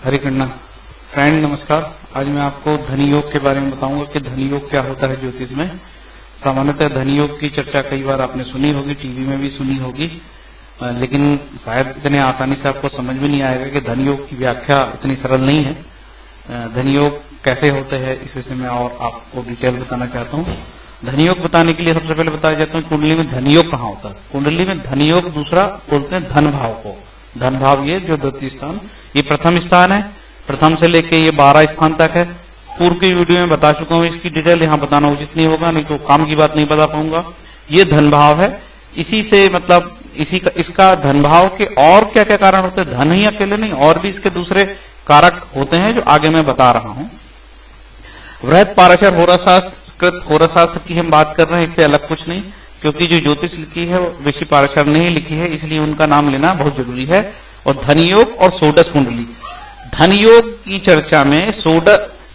हरे Krishna friend, नमस्कार। आज मैं आपको धनी योग के बारे में बताऊंगा कि धनी योग क्या होता है ज्योतिष में। सामान्यतः धनी योग की चर्चा कई बार आपने सुनी होगी, टीवी में भी सुनी होगी, लेकिन शायद इतने आसानी से आपको समझ में नहीं आएगा कि धनी योग की व्याख्या इतनी सरल नहीं है। धनी योग कैसे होते हैं इस विषय में और आपको डिटेल बताना चाहता हूँ। धनी योग बताने के लिए सबसे पहले बताया जाता है कुंडली में धनी योग कहाँ होता है। कुंडली में धनी योग दूसरा बोलते हैं धन भाव को। धन भाव ये जो द्वितीय स्थान, ये प्रथम स्थान है। प्रथम से लेके ये 12 स्थान तक है। पूर्व की वीडियो में बता चुका हूँ, इसकी डिटेल यहाँ बताना उचित नहीं होगा, नहीं तो काम की बात नहीं बता पाऊंगा। ये धन भाव है। इसी से मतलब इसका धन भाव के और क्या क्या कारण होते हैं, धन ही अकेले नहीं, और भी इसके दूसरे कारक होते हैं जो आगे मैं बता रहा हूँ। वृहत पाराशर होराशास्त्र होराशास्त्र की हम बात कर रहे हैं, इससे अलग कुछ नहीं, क्योंकि जो ज्योतिष लिखी है वो ऋषि पाराशर ने ही लिखी है, इसलिए उनका नाम लेना बहुत जरूरी है। और धनयोग और षोडश कुंडली, धनयोग की चर्चा में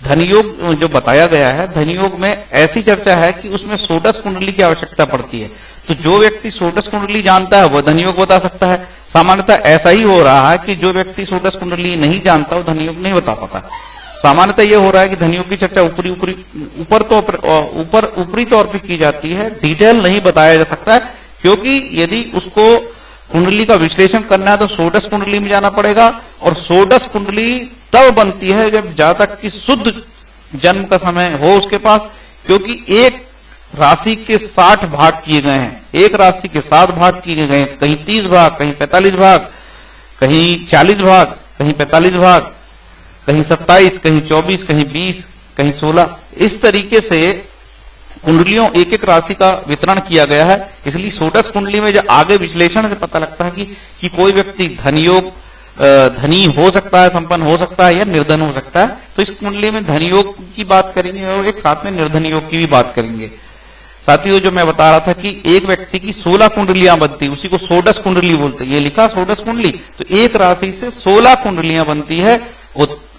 धनयोग जो बताया गया है, धनयोग में ऐसी चर्चा है कि उसमें षोडश कुंडली की आवश्यकता पड़ती है। तो जो व्यक्ति षोडश कुंडली जानता है वो धनयोग बता सकता है। सामान्यतः ऐसा ही हो रहा है कि जो व्यक्ति षोडश कुंडली नहीं जानता वो धनयोग नहीं बता पाता। सामान्यतः ये हो रहा है कि धनयोग की चर्चा ऊपरी तौर पर की जाती है, डिटेल नहीं बताया जा सकता है, क्योंकि यदि उसको कुंडली का विश्लेषण करना है तो षोडश कुंडली में जाना पड़ेगा। और षोडश कुंडली तब बनती है जब जहां तक कि शुद्ध जन्म का समय हो उसके पास, क्योंकि एक राशि के 60 भाग किए गए हैं, एक राशि के 7 भाग किए गए हैं, कहीं 30 भाग, कहीं 45 भाग, कहीं 40 भाग, कहीं 45 भाग, कहीं 27, कहीं 24, कहीं 20, कहीं 16। इस तरीके से कुंडलियों एक एक राशि का वितरण किया गया है। इसलिए षोडश कुंडली में जो आगे विश्लेषण से पता लगता है कि कोई व्यक्ति धनयोग धनी हो सकता है, संपन्न हो सकता है या निर्धन हो सकता है। तो इस कुंडली में धनयोग की बात करेंगे और एक साथ में निर्धन योग की भी बात करेंगे। साथियों, जो मैं बता रहा था कि एक व्यक्ति की 16 कुंडलियां बनती, उसी को षोडश कुंडली बोलते हैं। ये लिखा षोडश कुंडली, तो एक राशि से 16 कुंडलियां बनती है।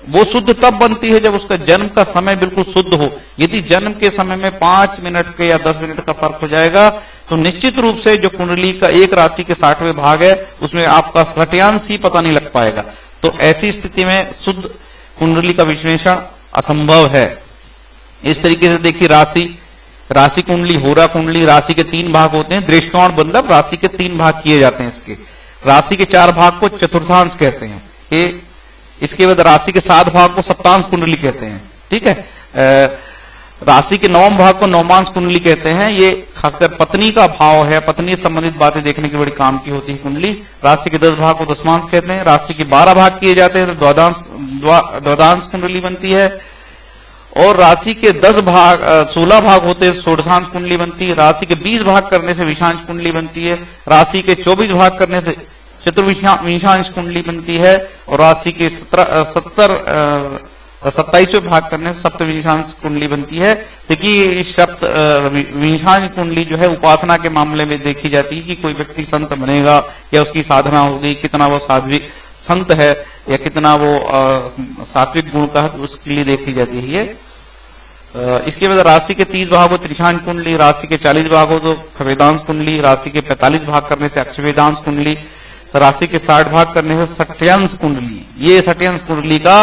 वो शुद्ध तब बनती है जब उसका जन्म का समय बिल्कुल शुद्ध हो। यदि जन्म के समय में 5 मिनट के या 10 मिनट का फर्क हो जाएगा तो निश्चित रूप से जो कुंडली का एक राशि के 60वें भाग है उसमें आपका सट्यांश ही पता नहीं लग पाएगा। तो ऐसी स्थिति में शुद्ध कुंडली का विश्लेषण असंभव है। इस तरीके से देखिए, राशि कुंडली, होरा कुंडली, राशि के 3 भाग होते हैं। दृष्टिकोण बंधक राशि के 3 भाग किए जाते हैं। इसके राशि के 4 भाग को चतुर्थांश कहते हैं। इसके बाद राशि के 7 भाग को सप्तांश कुंडली कहते हैं। ठीक है। राशि के 9 भाग को नवमांश कुंडली कहते हैं। ये खासकर पत्नी का भाव है, पत्नी से संबंधित बातें देखने की बड़ी काम की होती है कुंडली। राशि के 10 भाग को दशमांश कहते हैं। राशि के 12 भाग किए जाते हैं तो द्वादशांश कुंडली बनती है। और राशि के 16 भाग होते हैं षोडशांश कुंडली बनती है। राशि के 20 भाग करने से विषांश कुंडली बनती है। राशि के 24 भाग करने से चतुर्विंशांश कुंडली बनती है। और राशि के 27वें भाग करने से सप्तविंशांश कुंडली बनती है। देखिए, विंशांश कुंडली जो है उपासना के मामले में देखी जाती है कि कोई व्यक्ति संत बनेगा या उसकी साधना होगी, कितना वो साध्विक संत है या कितना वो सात्विक गुण का है, तो उसके लिए देखी जाती है। इसके बाद राशि के 30 भाग हो त्रिशांश कुंडली, राशि के 40 भाग हो तो खवेदांश कुंडली, राशि के 45 भाग करने से अक्षवेदांश कुंडली, राशि के 60 भाग करने से सट्यांश कुंडली। ये सट्यांश कुंडली का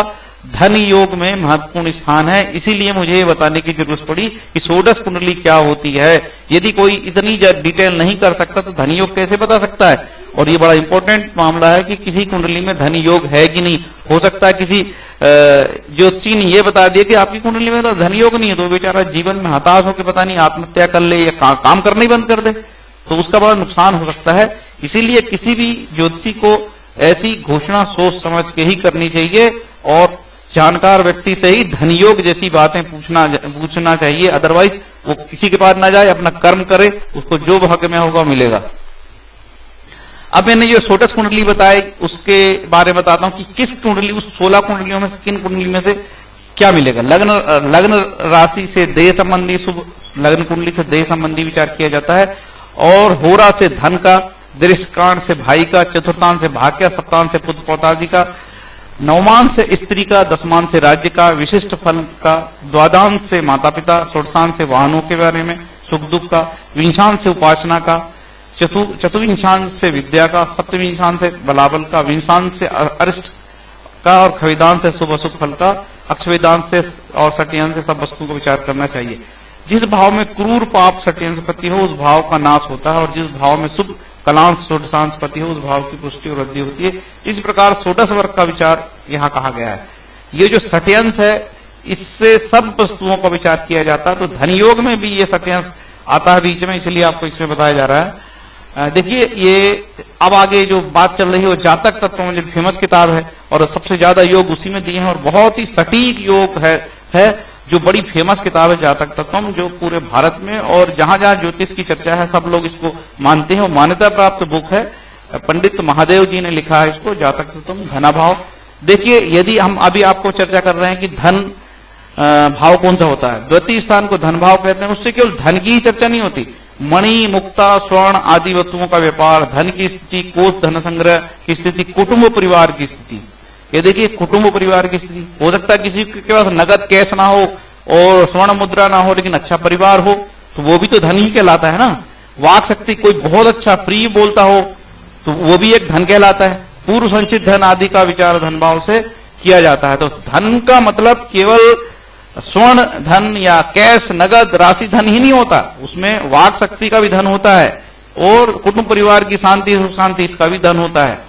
धन योग में महत्वपूर्ण स्थान है। इसीलिए मुझे बताने की जरूरत पड़ी कि षोडश कुंडली क्या होती है। यदि कोई इतनी डिटेल नहीं कर सकता तो धन योग कैसे बता सकता है। और ये बड़ा इंपॉर्टेंट मामला है कि किसी कुंडली में धन योग है कि नहीं। हो सकता है किसी ज्योतिषी ने ये बता दिया कि आपकी कुंडली में तो धन योग नहीं है, तो बेचारा जीवन में हताश होकर पता नहीं आत्महत्या कर ले या काम करना ही बंद कर दे, तो उसका बड़ा नुकसान हो सकता है। इसीलिए किसी भी ज्योतिषी को ऐसी घोषणा सोच समझ के ही करनी चाहिए और जानकार व्यक्ति से ही धनयोग जैसी बातें पूछना चाहिए। अदरवाइज वो किसी के पास ना जाए, अपना कर्म करे, उसको जो भाग्य में होगा मिलेगा। अब मैंने जो षोडश कुंडली बताई उसके बारे में बताता हूं कि किस कुंडली, उस 16 कुंडलियों में से किन कुंडली में से क्या मिलेगा। लग्न राशि से देह संबंधी, शुभ लग्न कुंडली से देह संबंधी विचार किया जाता है। और होरा से धन का, दृष्टिकोण से भाई का, चतुर्थांश से भाग्य, सप्तांश से पुत्र पौत्रादि का, नवमांश से स्त्री का, दशमांश से राज्य का, विशिष्ट फल का, द्वादशांश से माता पिता, षोडशांश से वाहनों के बारे में, सुख दुख का, विंशांश से उपासना का, चतुर्विंशांश से विद्या का, सप्तविंशांश से बलाबल का, विंशांश से अरिष्ट का और खविदान से शुभ अशुभ फल का, अक्षवेदान से और षट्यंश से सब वस्तुओं को विचार करना चाहिए। जिस भाव में क्रूर पाप षट्यंशपति हो उस भाव का नाश होता है, और जिस भाव में शुभ कलांश षोडशांशपति हो उस भाव की पुष्टि और वृद्धि होती है। इस प्रकार षोडश वर्ग का विचार यहाँ कहा गया है। ये जो षट्यंश है इससे सब वस्तुओं का विचार किया जाता है, तो धन योग में भी ये षट्यंश आता है बीच में, इसलिए आपको इसमें बताया जा रहा है। देखिए ये अब आगे जो बात चल रही है वो जातक तत्व में जो फेमस किताब है, और सबसे ज्यादा योग उसी में दिए हैं, और बहुत ही सटीक योग है जो बड़ी फेमस किताब है जातक तत्वम, जो पूरे भारत में और जहां जहां ज्योतिष की चर्चा है सब लोग इसको मानते हैं। और मान्यता प्राप्त बुक है, पंडित महादेव जी ने लिखा है इसको, जातक तत्वम धनाभाव। देखिए यदि हम अभी आपको चर्चा कर रहे हैं कि धन भाव कौन सा होता है, द्वितीय स्थान को धन भाव कहते हैं, उससे केवल धन की ही चर्चा नहीं होती, मणि मुक्ता स्वर्ण आदि वस्तुओं का व्यापार, धन की स्थिति, कोष धन संग्रह की स्थिति, कुटुंब परिवार की स्थिति। ये देखिए कुटुंब परिवार की स्थिति, हो सकता है किसी के पास नगद कैश ना हो और स्वर्ण मुद्रा ना हो लेकिन अच्छा परिवार हो, तो वो भी तो धन ही कहलाता है ना। वाक शक्ति, कोई बहुत अच्छा प्रिय बोलता हो तो वो भी एक धन कहलाता है। पूर्व संचित धन आदि का विचार धन भाव से किया जाता है। तो धन का मतलब केवल स्वर्ण धन या कैश नगद राशि धन ही नहीं होता, उसमें वाक शक्ति का भी धन होता है, और कुटुंब परिवार की शांति सुख शांति इसका भी धन होता है।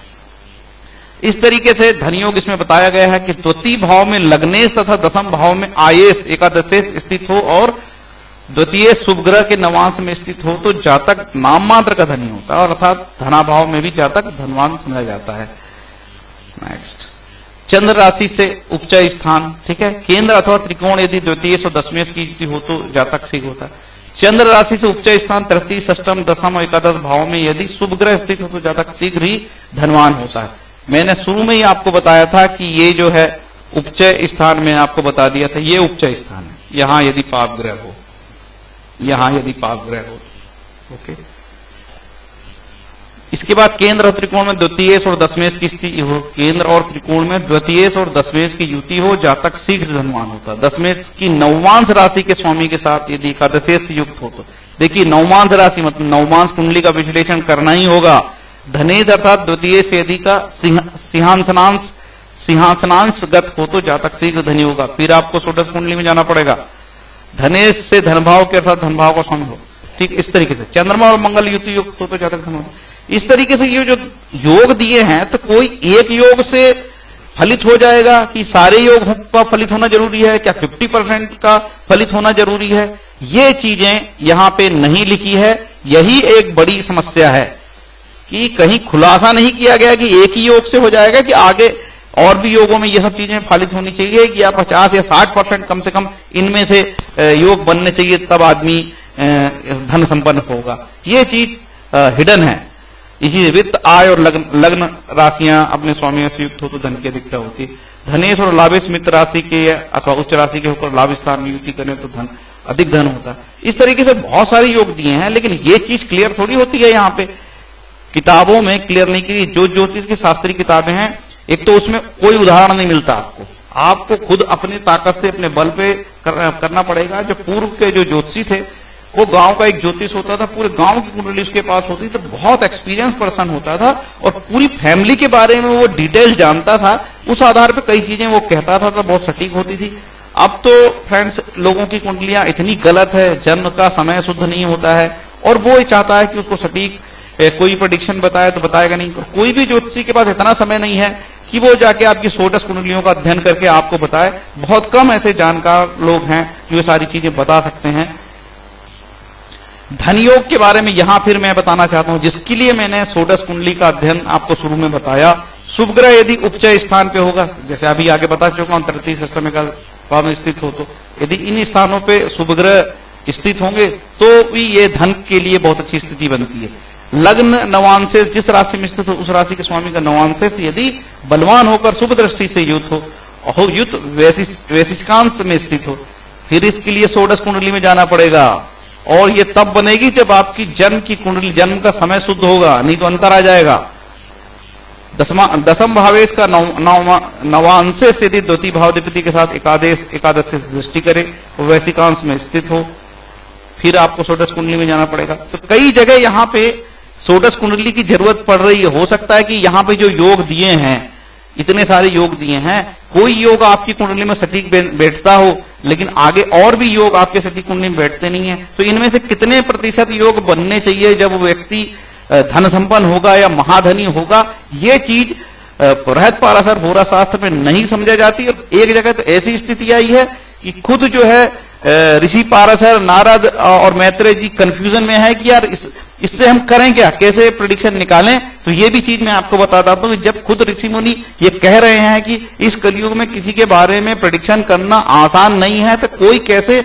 इस तरीके से धन योग इसमें बताया गया है कि द्वितीय भाव में लग्नेश तथा दशम भाव में आयेश एकादशेश स्थित हो और द्वितीय शुभ ग्रह के नवांश में स्थित हो तो जातक नाम मात्र का धनी होता है, और अर्थात धनाभाव में भी जातक धनवान समझा जाता है। नेक्स्ट, चंद्र राशि से उपचय स्थान, ठीक है, केंद्र अथवा त्रिकोण यदि द्वितीय और दशमेश की हो तो जातक ठीक होता है। चंद्र राशि से उपचय स्थान तृतीय षष्टम दशम और एकादश भाव में यदि शुभ ग्रह स्थित हो तो जातक शीघ्र ही धनवान होता है। मैंने शुरू में ही आपको बताया था कि ये जो है उपचय स्थान में आपको बता दिया था, ये उपचय स्थान है, यहां यदि पाप ग्रह हो, यहां यदि पाप ग्रह हो, ओके। इसके बाद केंद्र और त्रिकोण में द्वितीय और दशमेश की स्थिति हो, केंद्र और त्रिकोण में द्वितीय और दशमेश की युति हो, जातक शीघ्र धनवान होता है। दशमेश की नवमांश राशि के स्वामी के साथ यदि एकादशेश से युक्त हो तो, देखिए नवमांश राशि मतलब नवमांश कुंडली का विश्लेषण करना ही होगा। धनेश अर्थात द्वितीय से यदि का सिंहासनांशगत हो तो जातक शीघ्र धनी होगा। फिर आपको षोडश कुंडली में जाना पड़ेगा, धनेश से धनभाव के अर्थात धनभाव का स्वामी हो, ठीक। इस तरीके से चंद्रमा और मंगल युति युक्त हो तो जातक धन होगा। इस तरीके से ये जो योग दिए हैं तो कोई एक योग से फलित हो जाएगा कि सारे योग का फलित होना जरूरी है, क्या 50% का फलित होना जरूरी है, ये चीजें यहां पे नहीं लिखी है। यही एक बड़ी समस्या है कि कहीं खुलासा नहीं किया गया कि एक ही योग से हो जाएगा, कि आगे और भी योगों में ये सब चीजें फलित होनी चाहिए कि या 50 या 60% कम से कम इनमें से योग बनने चाहिए, तब आदमी धन संपन्न होगा। ये चीज हिडन है। इसी वित्त आय और लग्न राशियां अपने स्वामियों से युक्त हो तो धन की अधिकता होती है। धनेश और लाभेश मित्र राशि के अथवा उच्च राशि के होकर लाभ स्थान में युति करें तो धन अधिक धन होता है। इस तरीके से बहुत सारे योग दिए हैं, लेकिन ये चीज क्लियर थोड़ी होती है यहाँ पे, किताबों में क्लियर नहीं की। जो ज्योतिष की शास्त्रीय किताबें हैं, एक तो उसमें कोई उदाहरण नहीं मिलता आपको खुद अपनी ताकत से अपने बल पे करना पड़ेगा। जो पूर्व के जो ज्योतिषी थे, वो गांव का एक ज्योतिष होता था, पूरे गांव की कुंडली उसके पास होती, तो बहुत एक्सपीरियंस पर्सन होता था और पूरी फैमिली के बारे में वो डिटेल जानता था। उस आधार पर कई चीजें वो कहता था तो बहुत सटीक होती थी। अब तो फ्रेंड्स लोगों की कुंडलियां इतनी गलत है, जन्म का समय शुद्ध नहीं होता है, और वो चाहता है कि उसको सटीक कोई प्रेडिक्शन बताए तो बताएगा नहीं। कोई भी ज्योतिषी के पास इतना समय नहीं है कि वो जाके आपकी षोडश कुंडलियों का अध्ययन करके आपको बताए। बहुत कम ऐसे जानकार लोग हैं जो ये सारी चीजें बता सकते हैं। धन योग के बारे में यहां फिर मैं बताना चाहता हूं, जिसके लिए मैंने षोडश कुंडली का अध्ययन आपको शुरू में बताया। शुभ ग्रह यदि उपचय स्थान पे होगा, जैसे अभी आगे बता चुका हूं, तृतीय षष्टम का भाव में स्थित हो, तो यदि इन स्थानों पे शुभ ग्रह स्थित होंगे तो भी ये धन के लिए बहुत अच्छी स्थिति बनती है। लग्न नवांशेष, जिस राशि में स्थित हो उस राशि के स्वामी का नवांशेष यदि बलवान होकर शुभ दृष्टि से युक्त हो, युक्त वैशिष्कांश में स्थित हो, फिर इसके लिए षोडश कुंडली में जाना पड़ेगा। और ये तब बनेगी जब आपकी जन्म की कुंडली, जन्म का समय शुद्ध होगा, नहीं तो अंतर आ जाएगा। दसम भावेश का नवांशेष यदि द्वितीय भावाधिपति के साथ एकादश से दृष्टि करे और वैशिकांश में स्थित हो, फिर आपको षोडश कुंडली में जाना पड़ेगा। तो कई जगह यहाँ पे षोडश कुंडली की जरूरत पड़ रही है। हो सकता है कि यहाँ पे जो योग दिए हैं इतने सारे योग दिए हैं, कोई योग आपकी कुंडली में सटीक बैठता हो, लेकिन आगे और भी योग आपके सटीक कुंडली में बैठते नहीं है। तो इनमें से कितने प्रतिशत योग बनने चाहिए जब वो व्यक्ति धन संपन्न होगा या महाधनी होगा, ये चीज बृहत पाराशर होरा शास्त्र में नहीं समझा जाती। और एक जगह तो ऐसी स्थिति आई है कि खुद जो है ऋषि पाराशर, नारद और मैत्रेय जी कंफ्यूजन में है कि यार इससे हम करें क्या, कैसे प्रेडिक्शन निकालें। तो ये भी चीज मैं आपको बताता हूं कि जब खुद ऋषि मुनि ये कह रहे हैं कि इस कलयुग में किसी के बारे में प्रेडिक्शन करना आसान नहीं है, तो कोई कैसे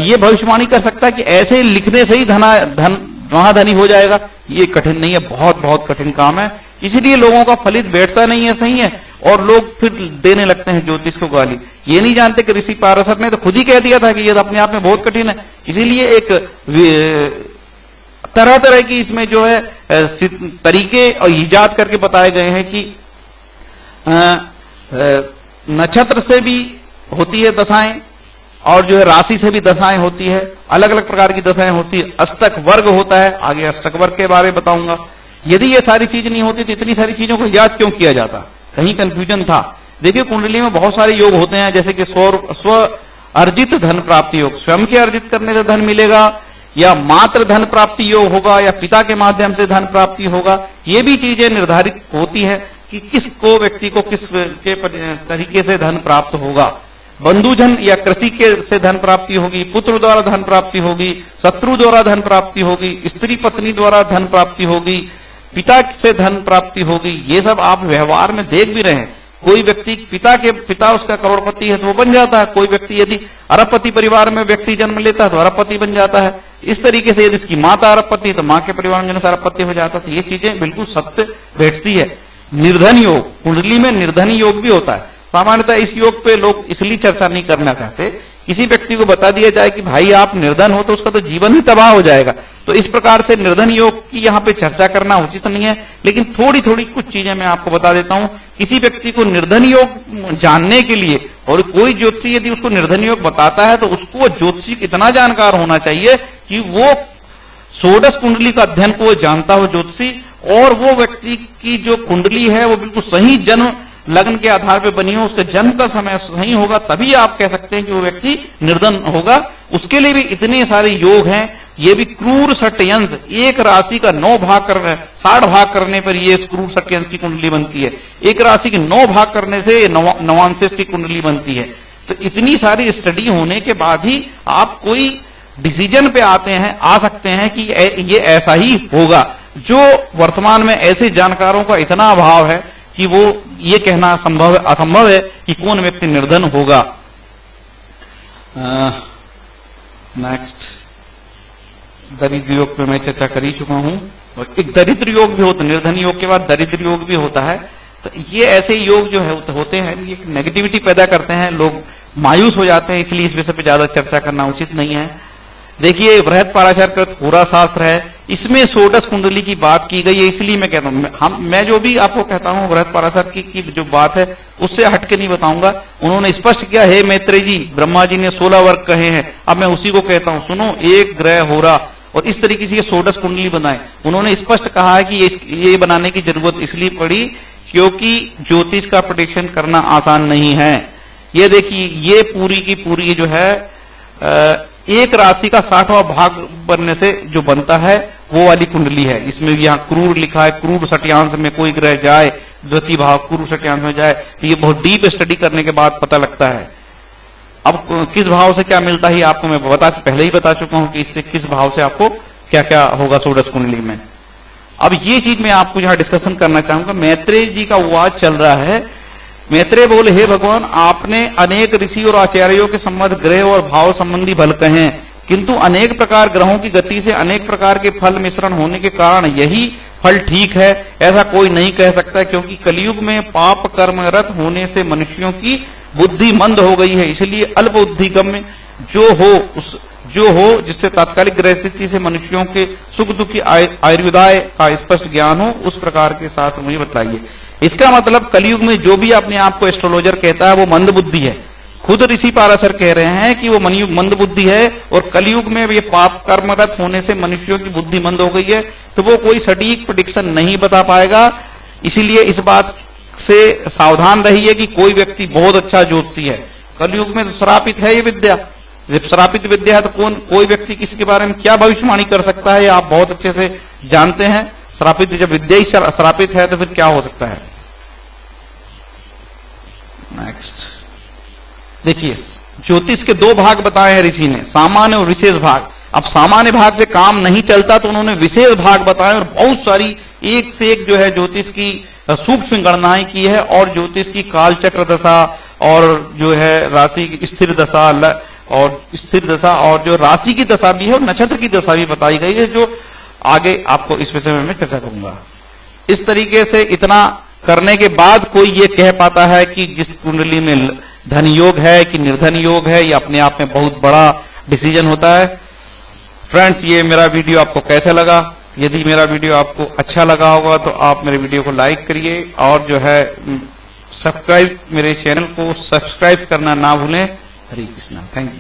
ये भविष्यवाणी कर सकता है कि ऐसे लिखने से ही महाधनी हो जाएगा। ये कठिन नहीं है, बहुत बहुत कठिन काम है। इसलिए लोगों का फलित बैठता नहीं है, सही है, और लोग फिर देने लगते हैं ज्योतिष को गाली। ये नहीं जानते कि ऋषि पाराशर ने तो खुद ही कह दिया था कि ये तो अपने आप में बहुत कठिन है। इसीलिए एक तरह तरह की इसमें जो है तरीके और ईजाद करके बताए गए हैं कि नक्षत्र से भी होती है दशाएं, और जो है राशि से भी दशाएं होती है, अलग अलग प्रकार की दशाएं होती है। अष्टक वर्ग होता है, आगे अष्टक वर्ग के बारे में बताऊंगा। यदि ये सारी चीज नहीं होती तो इतनी सारी चीजों को याद क्यों किया जाता, कहीं कंफ्यूजन था। देखिए कुंडली में बहुत सारे योग होते हैं, जैसे कि स्व अर्जित धन प्राप्ति योग, स्वयं के अर्जित करने से धन मिलेगा, या मात्र धन प्राप्ति योग होगा, या पिता के माध्यम से धन प्राप्ति होगा। ये भी चीजें निर्धारित होती है कि किसको व्यक्ति को किस के तरीके से धन प्राप्त होगा। बंधुजन या कृषि के से धन प्राप्ति होगी, पुत्र द्वारा धन प्राप्ति होगी, शत्रु द्वारा धन प्राप्ति होगी, स्त्री पत्नी द्वारा धन प्राप्ति होगी, पिता से धन प्राप्ति होगी। ये सब आप व्यवहार में देख भी रहे हैं। कोई व्यक्ति पिता उसका करोड़पति है तो वो बन जाता है। कोई व्यक्ति यदि अरबपति परिवार में व्यक्ति जन्म लेता है तो अरबपति बन जाता है। इस तरीके से यदि इसकी माता अरबपति तो मां के परिवार में अरबपति हो जाता है। तो ये चीजें बिल्कुल सत्य बैठती है। निर्धन योग, कुंडली में निर्धन योग भी होता है। सामान्यतः इस योग पे लोग इसलिए चर्चा नहीं करना चाहते, किसी व्यक्ति को बता दिया जाए कि भाई आप निर्धन हो तो उसका तो जीवन ही तबाह हो जाएगा। तो इस प्रकार से निर्धन योग की यहाँ पे चर्चा करना उचित नहीं है। लेकिन थोड़ी थोड़ी कुछ चीजें मैं आपको बता देता हूं। किसी व्यक्ति को निर्धन योग जानने के लिए, और कोई ज्योतिषी यदि उसको निर्धन योग बताता है तो उसको ज्योतिषी इतना जानकार होना चाहिए कि वो षोडश कुंडली का अध्ययन को जानता हो ज्योतिषी, और वो व्यक्ति की जो कुंडली है वो बिल्कुल सही जन्म लग्न के आधार पर बनी हो, उसके जन्म का समय सही होगा, तभी आप कह सकते हैं कि वो व्यक्ति निर्धन होगा। उसके लिए भी इतने सारे योग हैं। ये भी क्रूर षट्यंश, एक राशि का 9 भाग करने 60 भाग करने पर ये क्रूर षट्यंश की कुंडली बनती है। एक राशि के 9 भाग करने से नवांशेष की कुंडली बनती है। तो इतनी सारी स्टडी होने के बाद ही आप कोई डिसीजन पे आ सकते हैं कि ये ऐसा ही होगा। जो वर्तमान में ऐसे जानकारों का इतना अभाव है कि वो ये कहना असंभव है कि कौन व्यक्ति निर्धन होगा। नेक्स्ट, दरिद्र योग पे मैं चर्चा कर ही चुका हूं। और एक दरिद्र योग भी होता है, निर्धन योग के बाद दरिद्र योग भी होता है। तो ये ऐसे योग जो है होते हैं, ये नेगेटिविटी पैदा करते हैं, लोग मायूस हो जाते हैं। इसलिए इस विषय पे ज्यादा चर्चा करना उचित नहीं है। देखिए बृहत पाराशर कृत होरा शास्त्र है, इसमें षोडश कुंडली की बात की गई है। इसलिए मैं कहता हूं, मैं जो भी आपको कहता हूं बृहत पाराशर की जो बात है उससे हटके नहीं बताऊंगा। उन्होंने स्पष्ट किया, हे मैत्रेय जी, ब्रह्मा जी ने 16 वर्ग कहे हैं, अब मैं उसी को कहता हूं। सुनो, एक ग्रह होरा, और इस तरीके से ये षोडश कुंडली बनाए। उन्होंने स्पष्ट कहा है कि ये बनाने की जरूरत इसलिए पड़ी क्योंकि ज्योतिष का प्रेडिक्शन करना आसान नहीं है। ये देखिए, ये पूरी की पूरी जो है एक राशि का 60वां भाग बनने से जो बनता है वो वाली कुंडली है। इसमें यहाँ क्रूर लिखा है, क्रूर षट्यांश में कोई ग्रह जाए, द्वितीय भाव क्रूर षट्यांश में जाए, तो ये बहुत डीप स्टडी करने के बाद पता लगता है। अब किस भाव से क्या मिलता है आपको मैं पहले ही बता चुका हूं कि इससे किस भाव से आपको क्या क्या होगा षोडश कुंडली में। अब ये चीज मैं आपको यहाँ डिस्कशन करना चाहूंगा। मैत्रेय जी का वाद चल रहा है। मैत्रेय बोले, हे भगवान, आपने अनेक ऋषि और आचार्यों के संबंध ग्रह और भाव संबंधी फल कहे हैं, किंतु अनेक प्रकार ग्रहों की गति से अनेक प्रकार के फल मिश्रण होने के कारण यही फल ठीक है, ऐसा कोई नहीं कह सकता, क्योंकि कलयुग में पाप कर्मरत होने से मनुष्यों की बुद्धि मंद हो गई है। इसलिए अल्प बुद्धि गम्य जो हो जिससे तात्कालिक ग्रह स्थिति से मनुष्यों के सुख दुख की आयुर्दाय का स्पष्ट ज्ञान हो, उस प्रकार के साथ मुझे बताइए। इसका मतलब कलयुग में जो भी अपने आप को एस्ट्रोलॉजर कहता है वो मंद बुद्धि है। खुद ऋषि पाराशर कह रहे हैं कि वो मंद बुद्धि है, और कलयुग में ये पाप कर्मरत होने से मनुष्यों की बुद्धि मंद हो गई है, तो वो कोई सटीक प्रेडिक्शन नहीं बता पाएगा। इसीलिए इस बात इससे सावधान रहिए कि कोई व्यक्ति बहुत अच्छा ज्योतिषी है। कलयुग में तो श्रापित है ये विद्या। जब श्रापित विद्या है तो कोई व्यक्ति किसी के बारे में क्या भविष्यवाणी कर सकता है, आप बहुत अच्छे से जानते हैं। श्रापित, जब विद्या ही श्रापित है तो फिर क्या हो सकता है। नेक्स्ट देखिए, ज्योतिष के दो भाग बताए हैं ऋषि ने, सामान्य और विशेष भाग। अब सामान्य भाग से काम नहीं चलता तो उन्होंने विशेष भाग बताए और बहुत सारी एक से एक जो है ज्योतिष की सूक्ष्म गणनाएं की है, और ज्योतिष की कालचक्र दशा और जो है राशि की स्थिर दशा और जो राशि की दशा भी है और नक्षत्र की दशा भी बताई गई है, जो आगे आपको इस विषय में मैं चर्चा करूंगा। इस तरीके से इतना करने के बाद कोई ये कह पाता है कि जिस कुंडली में धन योग है कि निर्धन योग है, ये अपने आप में बहुत बड़ा डिसीजन होता है। फ्रेंड्स, ये मेरा वीडियो आपको कैसा लगा? यदि मेरा वीडियो आपको अच्छा लगा होगा तो आप मेरे वीडियो को लाइक करिए और जो है मेरे चैनल को सब्सक्राइब करना ना भूलें। हरे कृष्णा। Thank you.